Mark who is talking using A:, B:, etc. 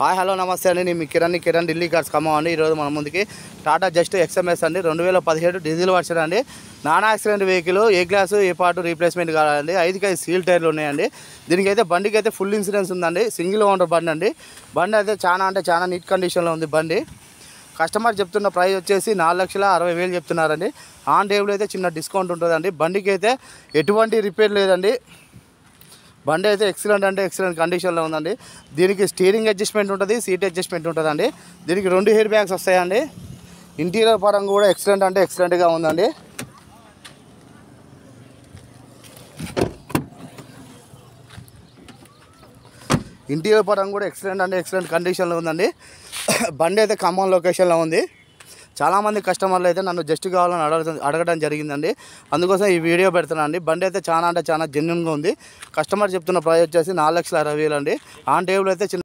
A: Hi hello నమస్తే అండి. నేను మీ కిరణ్ ఢిల్లీ కార్స్ ఖమ్మం అండి. ఈరోజు మన ముందుకి టాటా జస్ట్ XMS అండి 2017 డీజిల్ వర్షన్ అండి. నాన్ యాక్సిడెంట్ వెహికల్, ఏ గ్లాసు ఏ పార్ట్ రీప్లేస్మెంట్ కావాలండి. 5 సీల్ టైర్లు ఉన్నాయండి. దీనికైతే బండికి అయితే ఫుల్ ఇన్సూరెన్స్ ఉందండి. సింగిల్ ఓనర్ బండి అండి. బండి అయితే చాలా నీట్ కండిషన్లో ఉంది బండి. కస్టమర్ చెప్తున్న ప్రైస్ వచ్చేసి 4,60,000 చెప్తున్నారండి. ఆన్ టేబుల్ అయితే చిన్న డిస్కౌంట్ ఉంటుందండి. బండికి అయితే ఎటువంటి రిపేర్ లేదండి. బండి అయితే ఎక్సలెంట్ కండిషన్లో ఉందండి. దీనికి స్టీరింగ్ అడ్జస్ట్మెంట్ ఉంటుంది, సీట్ అడ్జస్ట్మెంట్ ఉంటుందండి. దీనికి 2 ఎయిర్ బ్యాగ్స్ వస్తాయండి. ఇంటీరియర్ పరంగా కూడా ఎక్సలెంట్గా ఉందండి. ఇంటీరియర్ పరంగా కూడా ఎక్సలెంట్ కండిషన్లో ఉందండి. బండి అయితే ఖమ్మం లొకేషన్లో ఉంది. చాలామంది కస్టమర్లు అయితే నన్ను జస్ట్ కావాలని అడగడం జరిగిందండి. అందుకోసం ఈ వీడియో పెడుతున్నాను అండి. బండి అయితే చాలా జెన్యూన్గా ఉంది. కస్టమర్ చెప్తున్న ప్రైస్ వచ్చేసి 4,60,000 అండి. ఆన్ టేబుల్ అయితే చిన్న